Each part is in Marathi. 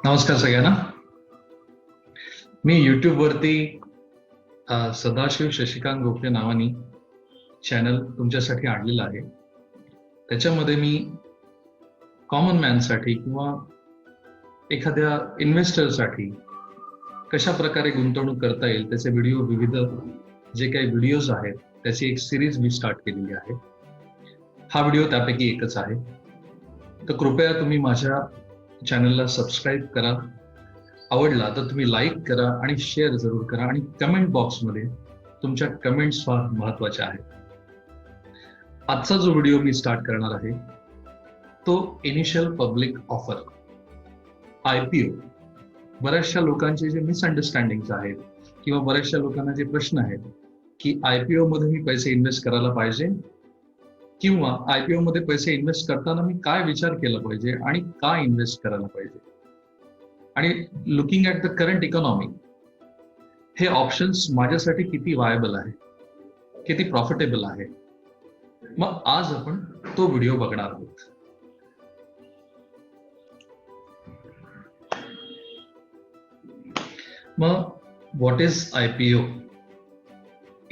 नमस्कार सगळ्यांना. मी यूट्यूबवरती सदाशिव शशिकांत गोखले नावानी चॅनल तुमच्यासाठी आणलेलं आहे. त्याच्यामध्ये मी कॉमन मॅनसाठी किंवा एखाद्या इन्व्हेस्टरसाठी कशा प्रकारे गुंतवणूक करता येईल त्याचे व्हिडिओ, विविध जे काही व्हिडिओज आहेत त्याची एक सिरीज मी स्टार्ट केलेली आहे. हा व्हिडिओ त्यापैकी एकच आहे. तर कृपया तुम्ही माझ्या चॅनलला सबस्क्राईब करा. आवडला तर तुम्ही लाईक करा आणि शेअर जरूर करा आणि कमेंट बॉक्समध्ये तुमच्या कमेंट्स फार महत्वाच्या आहेत. आजचा जो व्हिडिओ मी स्टार्ट करणार आहे तो इनिशियल पब्लिक ऑफर, IPO. बऱ्याचशा लोकांचे जे मिसअंडरस्टँडिंग्स आहेत किंवा बऱ्याचशा लोकांना जे प्रश्न आहेत की IPO मध्ये मी पैसे इन्व्हेस्ट करायला पाहिजे किंवा IPO मध्ये पैसे इन्व्हेस्ट करताना मी काय विचार केला पाहिजे आणि काय इन्व्हेस्ट करायला पाहिजे, आणि looking at the current economy हे ऑप्शन्स माझ्यासाठी किती वायबल आहे, किती प्रॉफिटेबल आहे. मग आज आपण तो व्हिडिओ बघणार आहोत. मग what is IPO,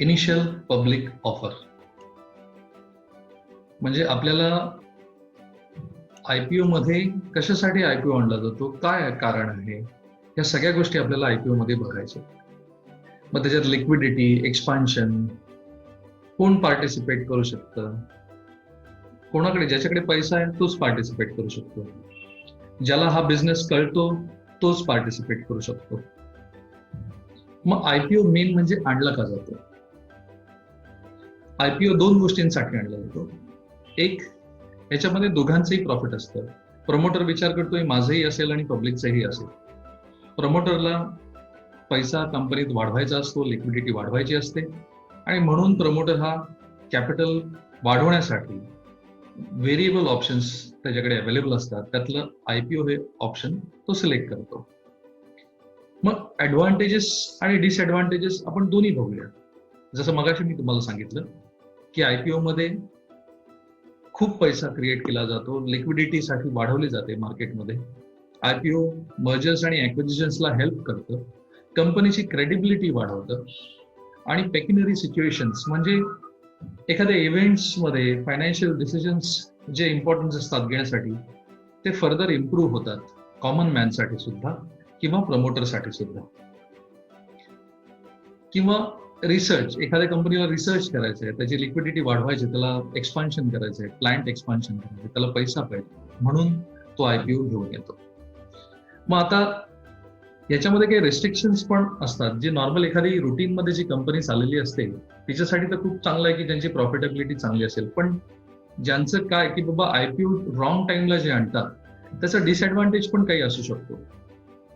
initial public offer? म्हणजे आपल्याला IPO मध्ये कशासाठी IPO आणला जातो, काय कारण आहे, या सगळ्या गोष्टी आपल्याला IPO मध्ये बघायच्या. मग त्याच्यात लिक्विडिटी, एक्सपान्शन, कोण पार्टिसिपेट करू शकतं, कोणाकडे ज्याच्याकडे पैसा आहे तोच पार्टिसिपेट करू शकतो, ज्याला हा बिझनेस कळतो तोच पार्टिसिपेट करू शकतो. मग IPO मेन म्हणजे आणला का जातो? IPO दोन गोष्टींसाठी आणला जातो. एक, याच्यामध्ये दोघांचंही प्रॉफिट असतं. प्रमोटर विचार करतोय माझंही असेल आणि पब्लिकचंही असेल. प्रमोटरला पैसा कंपनीत वाढवायचा असतो, लिक्विडिटी वाढवायची असते, आणि म्हणून प्रमोटर हा कॅपिटल वाढवण्यासाठी व्हेरिएबल ऑप्शन्स त्याच्याकडे अवेलेबल असतात. त्यातलं IPO हे ऑप्शन तो सिलेक्ट करतो. मग ऍडव्हान्टेजेस आणि डिसएडव्हान्टेजेस आपण दोन्ही बघूया. जसं मगाशी मी तुम्हाला सांगितलं की IPO मध्ये खूप पैसा क्रिएट केला जातो, लिक्विडिटीसाठी वाढवली जाते मार्केटमध्ये. IPO मर्जर्स आणि ॲक्विजिशन्सला हेल्प करतं, कंपनीची क्रेडिबिलिटी वाढवतं, आणि पेक्युनरी सिच्युएशन्स म्हणजे एखाद्या इव्हेंट्समध्ये फायनान्शियल डिसिजन्स जे इम्पॉर्टन्स असतात घेण्यासाठी ते फर्दर इम्प्रूव्ह होतात, कॉमन मॅनसाठी सुद्धा किंवा प्रमोटरसाठी सुद्धा. किंवा रिसर्च, एखाद्या कंपनीला रिसर्च करायचं आहे, त्याची लिक्विडिटी वाढवायची, त्याला एक्सपान्शन करायचं आहे, क्लायंट एक्सपान्शन करायचं, त्याला पैसा पाहिजे, म्हणून तो IPO घेऊन येतो. मग आता याच्यामध्ये काही रेस्ट्रिक्शन्स पण असतात, जे नॉर्मल एखादी रुटीन मध्ये जी कंपनी चाललेली असते तिच्यासाठी तर खूप चांगलं आहे की त्यांची प्रॉफिटेबिलिटी चांगली असेल. पण ज्यांचं काय की बाबा IPO रॉंग टाइमला जे आणतात त्याचा डिसएडव्हान्टेज पण काही असू शकतो.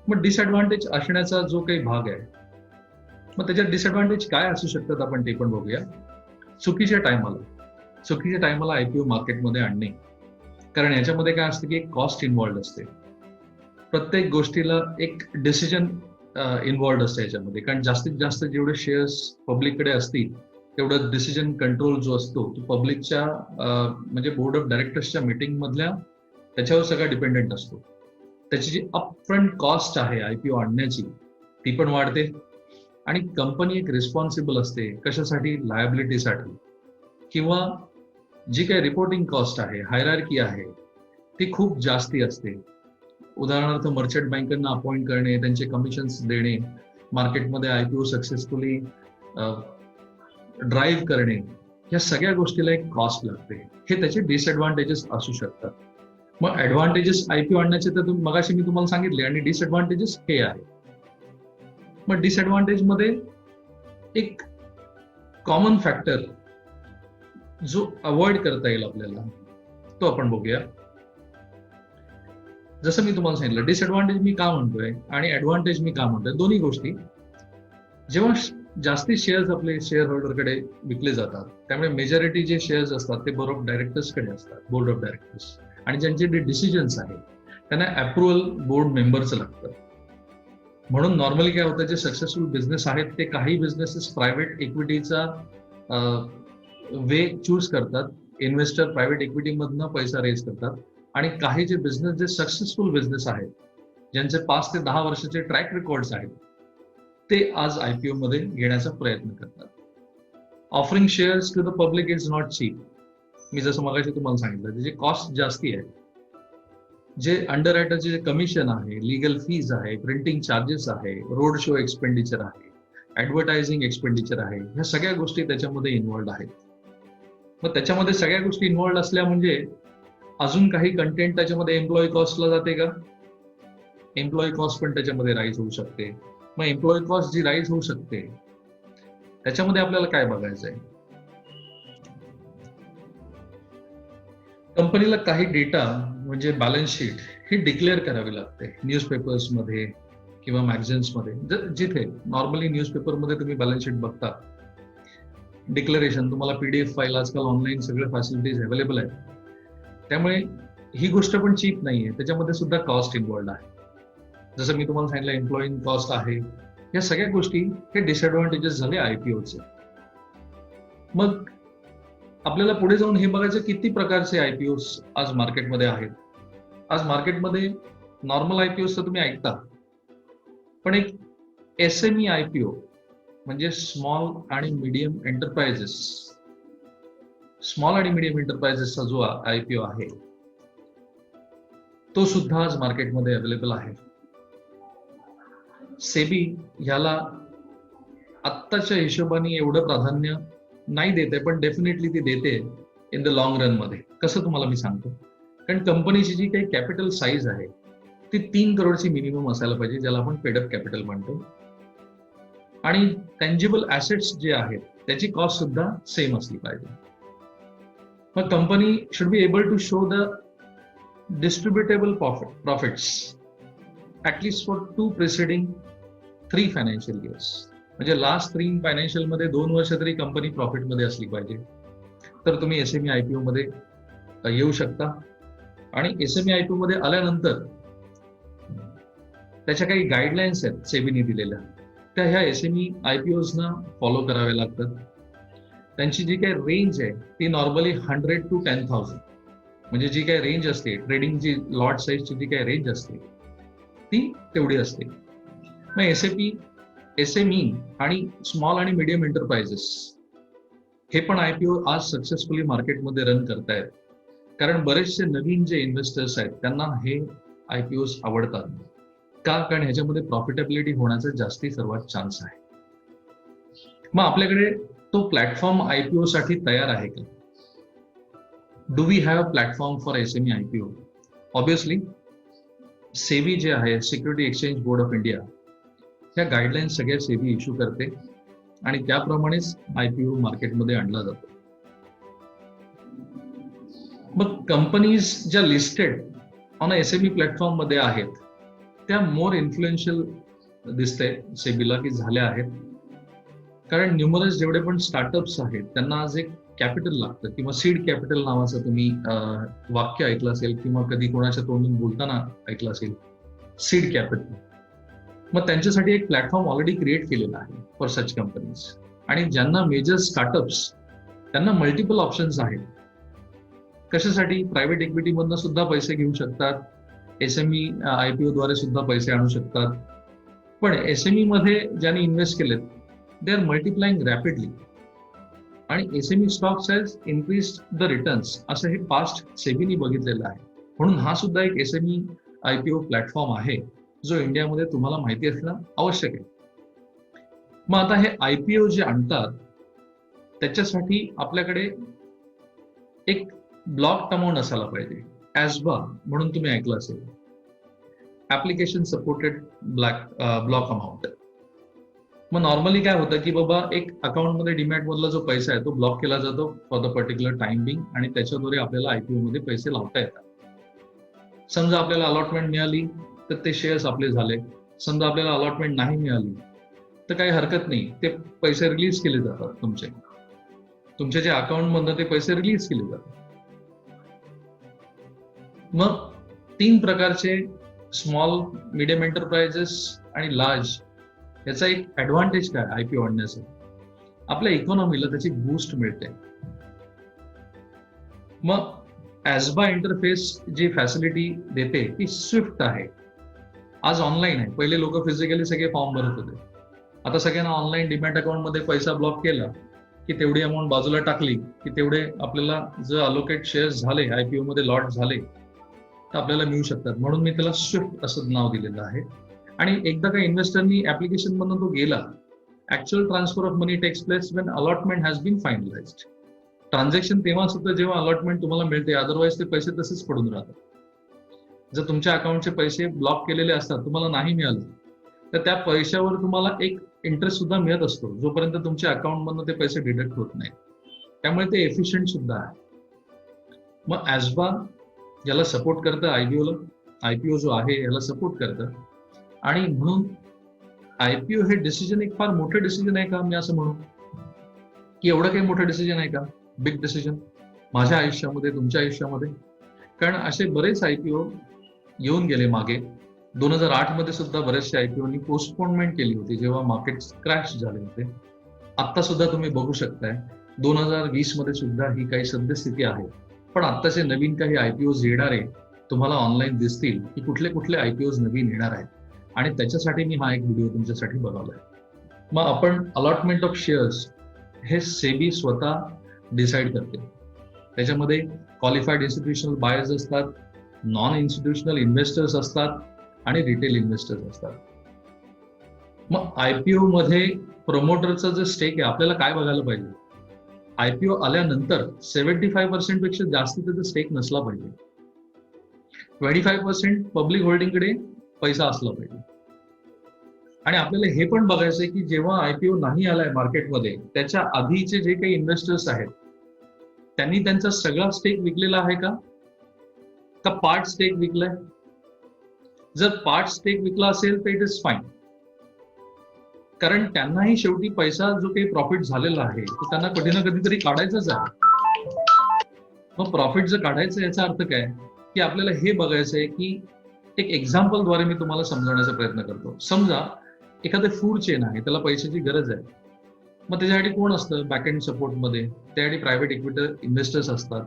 मग डिसएडव्हान्टेज असण्याचा जो काही भाग आहे, मग त्याच्यात डिसएडव्हान्टेज काय असू शकतात आपण ते पण बघूया. चुकीच्या टायमाला IPO मार्केटमध्ये आणणे, कारण याच्यामध्ये काय असतं की एक कॉस्ट इन्व्हॉल्ड असते. प्रत्येक गोष्टीला एक डिसिजन इन्व्हॉल्ड असते याच्यामध्ये, कारण जास्तीत जास्त जेवढे शेअर्स पब्लिककडे असतील तेवढं डिसिजन कंट्रोल जो असतो तो पब्लिकच्या म्हणजे बोर्ड ऑफ डायरेक्टर्सच्या मीटिंग मधल्या त्याच्यावर सगळा डिपेंडेंट असतो. त्याची जी अपफ्रंट कॉस्ट आहे IPO आणण्याची ती पण वाढते, आणि कंपनी एक रिस्पॉन्सिबल असते कशासाठी, लायबिलिटीसाठी, किंवा जी काही रिपोर्टिंग कॉस्ट आहे, हायरार्की आहे, ती खूप जास्ती असते. उदाहरणार्थ मर्चंट बँकांना अपॉइंट करणे, त्यांचे कमिशन्स देणे, मार्केटमध्ये IPO सक्सेसफुली ड्राईव्ह करणे, या सगळ्या गोष्टीला एक कॉस्ट लागते. हे त्याचे डिसएडव्हान्टेजेस असू शकतात. मग ऍडव्हान्टेजेस IPO आणण्याचे तर मगाशी मी तुम्हाला सांगितले, आणि डिसएडव्हान्टेजेस हे आहे. मग डिसएडव्हान्टेज मध्ये एक कॉमन फॅक्टर जो अवॉइड करता येईल आपल्याला तो आपण बघूया. जसं मी तुम्हाला सांगितलं, डिसएडव्हान्टेज मी का म्हणतोय आणि ऍडव्हान्टेज मी का म्हणतोय, दोन्ही गोष्टी. जेव्हा जास्ती शेअर्स आपले शेअर होल्डरकडे विकले जातात, त्यामुळे मेजॉरिटी जे शेअर्स असतात ते बोर्ड ऑफ डायरेक्टर्सकडे असतात, बोर्ड ऑफ डायरेक्टर्स, आणि ज्यांचे जे डिसिजन्स आहेत त्यांना अप्रुव्हल बोर्ड मेंबरचं लागतं. म्हणून नॉर्मली काय होतं, जे सक्सेसफुल बिझनेस आहेत ते काही बिझनेसेस प्रायव्हेट इक्विटीचा वे चूज करतात, इन्व्हेस्टर प्रायव्हेट इक्विटी मधनं पैसा रेज करतात, आणि काही जे बिझनेस जे सक्सेसफुल बिझनेस आहेत ज्यांचे 5 ते 10 वर्षाचे ट्रॅक रेकॉर्ड्स आहेत, ते आज आयपीओ मध्ये घेण्याचा प्रयत्न करतात. Offering shares to the public is not cheap. मी जसं मगाशी तुम्हाला सांगितलं, त्याची कॉस्ट जास्ती आहे. जे अंडर रायटरचे जे कमिशन आहे, लिगल फीज आहे, प्रिंटिंग चार्जेस आहे, रोड शो एक्सपेंडिचर आहे, ऍडव्हर्टायझिंग एक्सपेंडिचर आहे, ह्या सगळ्या गोष्टी त्याच्यामध्ये इन्व्हॉल्ड आहेत. मग त्याच्यामध्ये सगळ्या गोष्टी इन्व्हॉल्ड असल्या म्हणजे अजून काही कंटेंट त्याच्यामध्ये एम्प्लॉई कॉस्टला जाते का? एम्प्लॉई कॉस्ट पण त्याच्यामध्ये राईज होऊ शकते. मग एम्प्लॉई कॉस्ट जी राईज होऊ शकते त्याच्यामध्ये आपल्याला काय बघायचंय? कंपनीला काही डेटा म्हणजे बॅलन्स शीट ही डिक्लेअर करावी लागते न्यूजपेपर्समध्ये किंवा मॅगझिन्समध्ये. जिथे नॉर्मली न्यूजपेपरमध्ये तुम्ही बॅलन्स शीट बघता, डिक्लेरेशन तुम्हाला पीडीएफ फाईल, आजकाल ऑनलाईन सगळे फॅसिलिटीज अवेलेबल आहेत. त्यामुळे ही गोष्ट पण चीप नाहीये, त्याच्यामध्ये सुद्धा कॉस्ट इन्व्हॉल्ड आहे. जसं मी तुम्हाला सांगितलं, एम्प्लॉई कॉस्ट आहे. या सगळ्या गोष्टी हे डिसएडव्हान्टेजेस झाले आयपीओचे. मग आपल्याला पुढे जाऊन हे बघायचं किती प्रकारचे आयपीओ आज मार्केटमध्ये आहेत. आज मार्केटमध्ये नॉर्मल आयपीओ तर तुम्ही ऐकता, पण एक एसएमई आयपीओ म्हणजे स्मॉल आणि मीडियम एंटरप्राइजेस, स्मॉल आणि मीडियम एंटरप्राइजेसचा जो आयपीओ आहे तो सुद्धा आज मार्केटमध्ये अवेलेबल आहे. सेबी ह्याला आत्ताच्या हिशोबाने एवढं प्राधान्य नाही देते, पण डेफिनेटली ती देते इन द लॉंग रन मध्ये. कसं तुम्हाला मी सांगतो, कारण कंपनीची जी काही कॅपिटल साईज आहे ती 3 करोडची मिनिमम असायला पाहिजे, ज्याला आपण पेडअप कॅपिटल म्हणतो. आणि टँजिबल ऍसेट्स जे आहेत त्याची कॉस्ट सुद्धा सेम असली पाहिजे. मग company should be able to show the distributable profits at least for 2 preceding 3 financial years. म्हणजे लास्ट 3 फायनान्शियल मध्ये 2 वर्ष तरी कंपनी प्रॉफिटमध्ये असली पाहिजे, तर तुम्ही एसएमई आयपीओ मध्ये येऊ शकता. आणि एसएमई आयपीओ मध्ये आल्यानंतर त्याच्या काही गाईडलाईन्स आहेत सेबीने दिलेल्या, त्या ह्या एसएमई आयपीओजना फॉलो कराव्या लागतात. त्यांची जी काही रेंज आहे ती नॉर्मली 100 to 10,000, म्हणजे जी काही रेंज असते ट्रेडिंगची, लॉट साईजची जी काही रेंज असते ती तेवढी असते. मग एसएमई आणि स्मॉल आणि मीडियम एंटरप्राइजेस हे पण आयपीओ आज सक्सेसफुली मार्केटमध्ये रन करतायत, कारण बरेचसे नवीन जे इन्व्हेस्टर्स आहेत त्यांना हे आयपीओज आवडतात. का? कारण ह्याच्यामध्ये प्रॉफिटेबिलिटी होण्याचा जास्ती सर्वात चान्स आहे. मग आपल्याकडे तो प्लॅटफॉर्म आयपीओ साठी तयार आहे का? Do we have a platform for SME IPO? Obviously SEBI जे आहे, security exchange board of India, ह्या गाईडलाईन्स सगळ्या सेबी इश्यू करते आणि त्याप्रमाणेच आयपीओ मार्केटमध्ये आणला जातो. मग कंपनीज ज्या लिस्टेड ऑन एसएमई प्लॅटफॉर्म मध्ये आहेत त्या मोर इन्फ्लुएन्शियल दिसते सेबीला की झाल्या आहेत, कारण न्यूमरस जेवढे पण स्टार्टअप्स आहेत त्यांना आज एक कॅपिटल लागतं, किंवा सीड कॅपिटल नावाचं तुम्ही वाक्य ऐकलं असेल किंवा कधी कोणाच्या तोंडून बोलताना ऐकलं असेल, सीड कॅपिटल. मग त्यांच्यासाठी एक प्लॅटफॉर्म ऑलरेडी क्रिएट केलेला आहे फॉर सच कंपनीज. आणि ज्यांना मेजर स्टार्टअप्स त्यांना मल्टिपल ऑप्शन्स आहेत. कशासाठी? प्रायव्हेट इक्विटी मधनं सुद्धा पैसे घेऊ शकतात, एसएमई आयपीओ द्वारे सुद्धा पैसे आणू शकतात. पण एसएमई मध्ये ज्यांनी इन्व्हेस्ट केलेत दे आर मल्टिप्लाइंग रॅपिडली, आणि SME stocks has increase the returns, असं हे पास्ट सेबीनी बघितलेलं आहे. म्हणून हा सुद्धा एक एसएमई आयपीओ प्लॅटफॉर्म आहे जो इंडियामध्ये तुम्हाला माहिती असणं आवश्यक आहे. मग आता हे आयपीओ जे आणतात त्याच्यासाठी आपल्याकडे एक ब्लॉक अमाऊंट असायला पाहिजे, ॲस्बा म्हणून तुम्ही ऐकलं असेल, ऍप्लिकेशन सपोर्टेड ब्लॉक अमाऊंट. मग नॉर्मली काय होतं की बाबा एक अकाउंटमध्ये डीमॅट मधला जो पैसा आहे तो ब्लॉक केला जातो for the particular time being, आणि त्याच्याद्वारे आपल्याला आयपीओ मध्ये पैसे लावता येतात. समजा आपल्याला अलॉटमेंट मिळाली तर ते शेअर्स आपले झाले. समजा आपल्याला अलॉटमेंट नाही मिळाली तर काही हरकत नाही, ते पैसे रिलीज केले जातात, तुमच्या जे अकाउंट मधनं ते पैसे रिलीज केले जातात. मग 3 प्रकारचे स्मॉल, मीडियम एंटरप्राइजेस आणि लार्ज, याचा एक ऍडव्हान्टेज काय आयपीओ आणण्याचा? आपल्या इकॉनॉमीला त्याची बूस्ट मिळते. मग ॲस्बा इंटरफेस जी फॅसिलिटी देते ती स्विफ्ट आहे. आज ऑनलाईन आहे. पहिले लोक फिजिकली सगळे फॉर्म भरत होते. आता सगळ्यांना ऑनलाईन डीमॅट अकाउंट मध्ये पैसा ब्लॉक केला की तेवढी अमाऊंट बाजूला टाकली की तेवढे आपल्याला जर अलोकेट शेअर्स झाले, आयपीओ मध्ये लॉट झाले तर आपल्याला मिळू शकतात. म्हणून मी त्याला स्विफ्ट असं नाव दिलेलं आहे. आणि एकदा का इन्व्हेस्टरनी ऍप्लिकेशन मधून तो गेला, actual transfer of money takes place when allotment has been finalised. Transaction तेव्हाच होतं जेव्हा अलॉटमेंट तुम्हाला मिळते, अदरवाईज ते पैसे तसेच पडून राहतात. जर तुमच्या अकाउंटचे पैसे ब्लॉक केलेले असतात, तुम्हाला नाही मिळालं, तर त्या पैशावर तुम्हाला एक इंटरेस्ट सुद्धा मिळत असतो जोपर्यंत तुमच्या अकाउंटमधून ते पैसे डिडक्ट होत नाही. त्यामुळे ते एफिशियंट सुद्धा आहे. मग ऍस्बा याला सपोर्ट करतं, आयपीओ जो आहे याला सपोर्ट करतं. आणि म्हणून आयपीओ हे डिसिजन एक फार मोठं डिसिजन आहे का, मी असं म्हणू की एवढं काही मोठं डिसिजन आहे का, बिग डिसिजन माझ्या आयुष्यामध्ये, तुमच्या आयुष्यामध्ये? कारण असे बरेच आयपीओ येऊन गेले मागे. 2008 मध्ये सुद्धा बरेचसे आयपीओनी पोस्टपोनमेंट केली होती जेव्हा मार्केट क्रॅश झाले होते. आता सुद्धा तुम्ही बघू शकताय 2020 मध्ये सुद्धा ही काही सद्यस्थिती आहे. पण आत्ताचे नवीन काही आयपीओज येणारे तुम्हाला ऑनलाईन दिसतील की कुठले कुठले आयपीओज नवीन येणार आहेत. आणि त्याच्यासाठी मी हा एक व्हिडिओ तुमच्यासाठी बनवलाय. मग आपण अलॉटमेंट ऑफ शेअर्स हे सेबी स्वतः डिसाईड करते. त्याच्यामध्ये क्वालिफाईड इन्स्टिट्यूशनल बायर्स असतात, नॉन इन्स्टिट्यूशनल इन्व्हेस्टर्स असतात आणि रिटेल इन्व्हेस्टर्स असतात. मग आयपीओ मध्ये प्रमोटरचा जे स्टेक आहे, आपल्याला काय बघायला पाहिजे? आयपीओ आल्यानंतर 75% पेक्षा जास्त त्याचा स्टेक नसला पाहिजे. 25% पब्लिक होल्डिंगकडे पैसा असला पाहिजे. आणि आपल्याला हे पण बघायचंय की जेव्हा आयपीओ नाही आलाय मार्केटमध्ये, त्याच्या आधीचे जे काही इन्व्हेस्टर्स आहेत त्यांनी त्यांचा सगळा स्टेक विकलेला आहे का पार्ट स्टेक विकलाय? जर पार्ट स्टेक विकला असेल तर इट इज फाईन, कारण त्यांनाही शेवटी पैसा जो काही प्रॉफिट झालेला आहे तो त्यांना कधी ना कधीतरी काढायचाच आहे. मग प्रॉफिट जर काढायचं याचा अर्थ काय की आपल्याला हे बघायचंय की एक एक्झाम्पलद्वारे मी तुम्हाला समजवण्याचा प्रयत्न करतो. समजा एखादं फूड चेन आहे, त्याला पैशाची गरज आहे. मग त्याच्यासाठी कोण असतं बॅकएंड सपोर्टमध्ये? त्यासाठी प्रायव्हेट इक्विटी इन्व्हेस्टर्स असतात.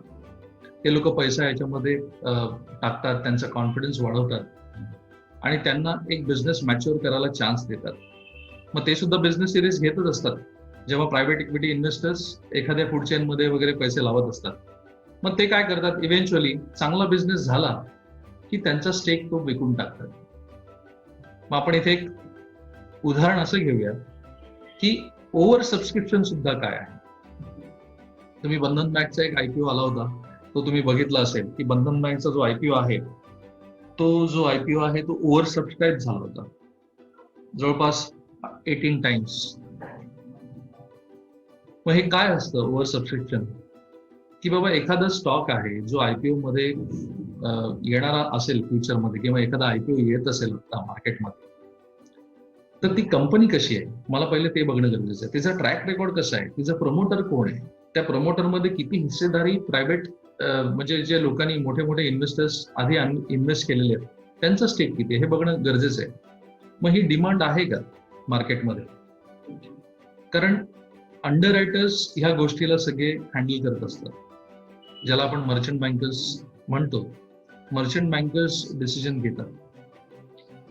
ते लोक पैसा याच्यामध्ये टाकतात, त्यांचा कॉन्फिडन्स वाढवतात आणि त्यांना एक बिझनेस मॅच्युअर करायला चान्स देतात. मग ते सुद्धा बिझनेस सिरीज घेतच असतात जेव्हा प्रायव्हेट इक्विटी इन्व्हेस्टर्स एखाद्या फूड चेनमध्ये वगैरे पैसे लावत असतात. मग ते काय करतात, इव्हेंच्युअली चांगला बिझनेस झाला की त्यांचा स्टेक तो विकून टाकतात. मग आपण इथे एक उदाहरण असं घेऊया की ओव्हर सबस्क्रिप्शन सुद्धा काय आहे. तुम्ही बंधन बँकचा एक आयपीओ आला होता, तो तुम्ही बघितला असेल की बंधन बँकचा जो आयपीओ आहे तो ओव्हर सबस्क्राईब झाला होता, जवळपास 18 टाइम्स. मग हे काय असतं ओव्हर सबस्क्रिप्शन? की बाबा एखादा स्टॉक आहे जो आयपीओ मध्ये येणारा असेल फ्युचरमध्ये, किंवा एखादा आयपीओ येत असेल मार्केटमध्ये, तर ती कंपनी कशी आहे मला पहिले ते बघणं गरजेचं आहे. तिचा ट्रॅक रेकॉर्ड कसा आहे, तिचा प्रमोटर कोण आहे, त्या प्रमोटरमध्ये किती हिस्सेदारी प्रायव्हेट म्हणजे जे लोकांनी मोठे मोठे इन्व्हेस्टर्स आधी इन्व्हेस्ट केलेले आहेत त्यांचा स्टेक किती आहे हे बघणं गरजेचं आहे. मग ही डिमांड आहे का मार्केटमध्ये? कारण अंडर रायटर्स ह्या गोष्टीला सगळे हँडल करत असतात, ज्याला आपण मर्चंट बँकर्स म्हणतो. मर्चंट बँकर्स डिसिजन घेतात.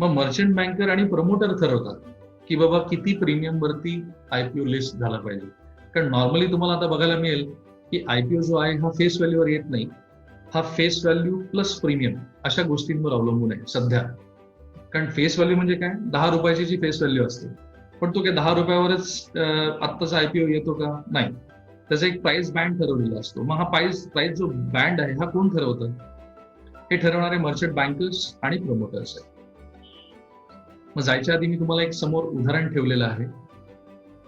मग मर्चंट बँकर आणि प्रमोटर ठरवतात की बाबा किती प्रीमियम वरती आयपीओ लिस्ट झाला पाहिजे. कारण नॉर्मली तुम्हाला आता बघायला मिळेल की आयपीओ जो आहे हा फेस व्हॅल्यूवर येत नाही, हा फेस व्हॅल्यू प्लस प्रीमियम अशा गोष्टींवर अवलंबून आहे सध्या. कारण फेस व्हॅल्यू म्हणजे काय, 10 रुपयाची जी फेस व्हॅल्यू असते, पण तो काय 10 रुपयावरच आत्ताचा आयपीओ येतो का? नाही, त्याचा एक प्राइस बँड ठरवलेला असतो. मग हा प्राइस जो बँड आहे हा कोण ठरवतं? हे ठरवणारे मर्चंट बँकर्स आणि प्रमोटर्स आहेत. मग जायच्या आधी मी तुम्हाला एक समोर उदाहरण ठेवलेलं आहे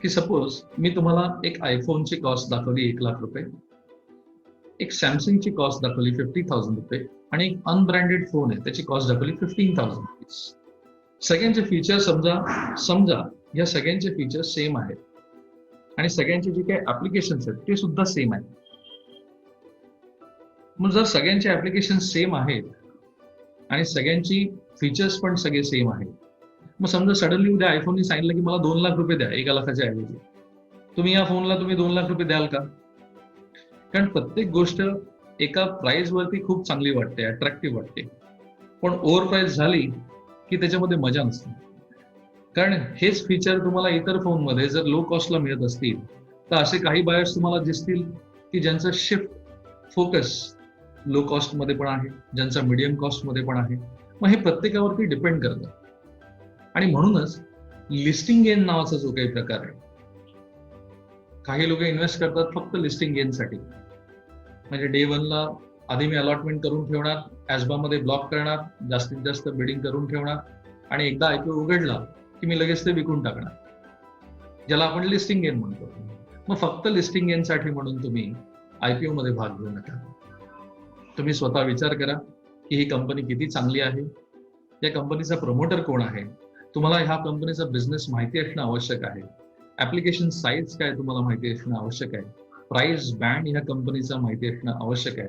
की सपोज मी तुम्हाला एक आयफोनची कॉस्ट दाखवली 1 लाख रुपये, एक सॅमसंगची कॉस्ट दाखवली 50,000 रुपये, आणि एक अनब्रँडेड फोन आहे त्याची कॉस्ट दाखवली 15,000 रुपीज. सगळ्यांचे फीचर्स समजा या सगळ्यांचे फीचर्स सेम आहेत आणि सगळ्यांचे जे काही ऍप्लिकेशन्स आहेत ते सुद्धा सेम आहेत. मग जर सगळ्यांचे ऍप्लिकेशन सेम आहेत आणि सगळ्यांची फीचर्स पण सगळे सेम आहेत, मग समजा सडनली उद्या आयफोनने सांगितलं की मला 2 लाख रुपये द्या 1 लाखाच्या ऐवजी, तुम्ही या फोनला 2 लाख रुपये द्याल का? कारण प्रत्येक गोष्ट एका प्राइस वरती खूप चांगली वाटते, अट्रॅक्टिव्ह वाटते, पण ओव्हर प्राइस झाली की त्याच्यामध्ये मजा नसते. कारण हेच फीचर तुम्हाला इतर फोनमध्ये जर लो कॉस्टला मिळत असतील तर असे काही बायर्स तुम्हाला दिसतील की ज्यांचं शिफ्ट फोकस लो कॉस्टमध्ये पण आहे, ज्यांचा मीडियम कॉस्टमध्ये पण आहे. मग हे प्रत्येकावरती डिपेंड करतं. आणि म्हणूनच लिस्टिंग गेन नावाचा जो काही प्रकार आहे, काही लोक इन्व्हेस्ट करतात फक्त लिस्टिंग गेनसाठी. म्हणजे डे 1ला आधी मी अलॉटमेंट करून ठेवणार, ॲस्बामध्ये ब्लॉक करणार, जास्तीत जास्त बिडिंग करून ठेवणार आणि एकदा आयपीओ उघडला की मी लगेच ते विकून टाकणार, ज्याला आपण लिस्टिंग गेन म्हणतो. मग फक्त लिस्टिंग गेनसाठी म्हणून तुम्ही आयपीओ मध्ये भाग घेऊ नका. तुम्ही स्वतः विचार करा की ही कंपनी किती चांगली आहे, या कंपनीचा प्रमोटर कोण आहे, तुम्हाला ह्या कंपनीचा बिझनेस माहिती असणं आवश्यक आहे, ऍप्लिकेशन साईज काय तुम्हाला माहिती असणं आवश्यक आहे, प्राइस बँड ह्या कंपनीचा माहिती असणं आवश्यक आहे,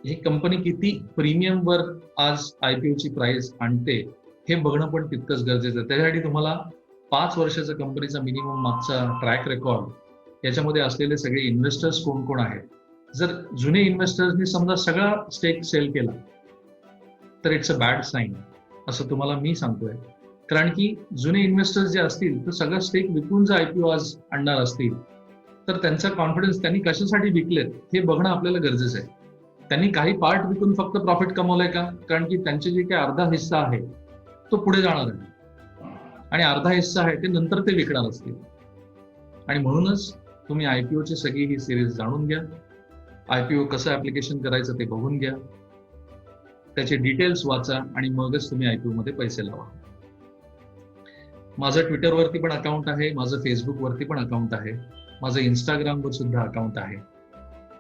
ही कंपनी किती प्रीमियमवर आज आयपीओची प्राइस आणते हे बघणं पण तितकंच गरजेचं आहे. त्यासाठी तुम्हाला 5 वर्षाचा कंपनीचा मिनिमम मागचा ट्रॅक रेकॉर्ड, याच्यामध्ये असलेले सगळे इन्व्हेस्टर्स कोण कोण आहेत. जर जुने इन्व्हेस्टर्सनी समजा सगळा स्टेक सेल केला तर इट्स अ बॅड साईन असं तुम्हाला मी सांगतोय. कारण की जुने इन्व्हेस्टर्स जे असतील तर सगळं स्टेक विकून जर आयपीओ आज आणणार असतील तर त्यांचा कॉन्फिडन्स त्यांनी कशासाठी विकलेत हे बघणं आपल्याला गरजेचं आहे. त्यांनी काही पार्ट विकून फक्त प्रॉफिट कमवलंय का? कारण की त्यांचे जे काही अर्धा हिस्सा आहे तो पुढे जाणार आहे आणि अर्धा हिस्सा आहे ते नंतर ते विकणार असतील. आणि म्हणूनच तुम्ही आयपीओची सगळी ही सिरीज जाणून घ्या. आयपीओ कसं ऍप्लिकेशन करायचं ते बघून घ्या, त्याचे डिटेल्स वाचा आणि मगच तुम्ही आयपीओ मध्ये पैसे लावा. माझं ट्विटरवरती पण अकाउंट आहे, माझं फेसबुकवरती पण अकाउंट आहे, माझं इंस्टाग्रामवर सुद्धा अकाउंट आहे.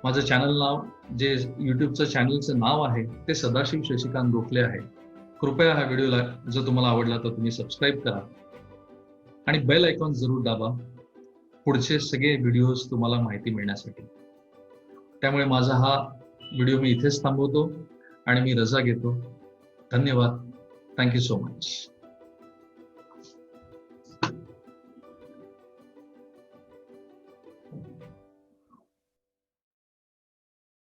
माझं चॅनल नाव, जे युट्यूबचं चॅनलचं नाव आहे ते सदाशिव शशिकांत गोखले आहे. कृपया हा व्हिडिओला जर तुम्हाला आवडला तर तुम्ही सबस्क्राईब करा आणि बेल आयकॉन जरूर दाबा पुढचे सगळे व्हिडिओज तुम्हाला माहिती मिळण्यासाठी. त्यामुळे माझा हा व्हिडिओ मी इथेच थांबवतो आणि मी रजा घेतो. धन्यवाद. Thank you so much.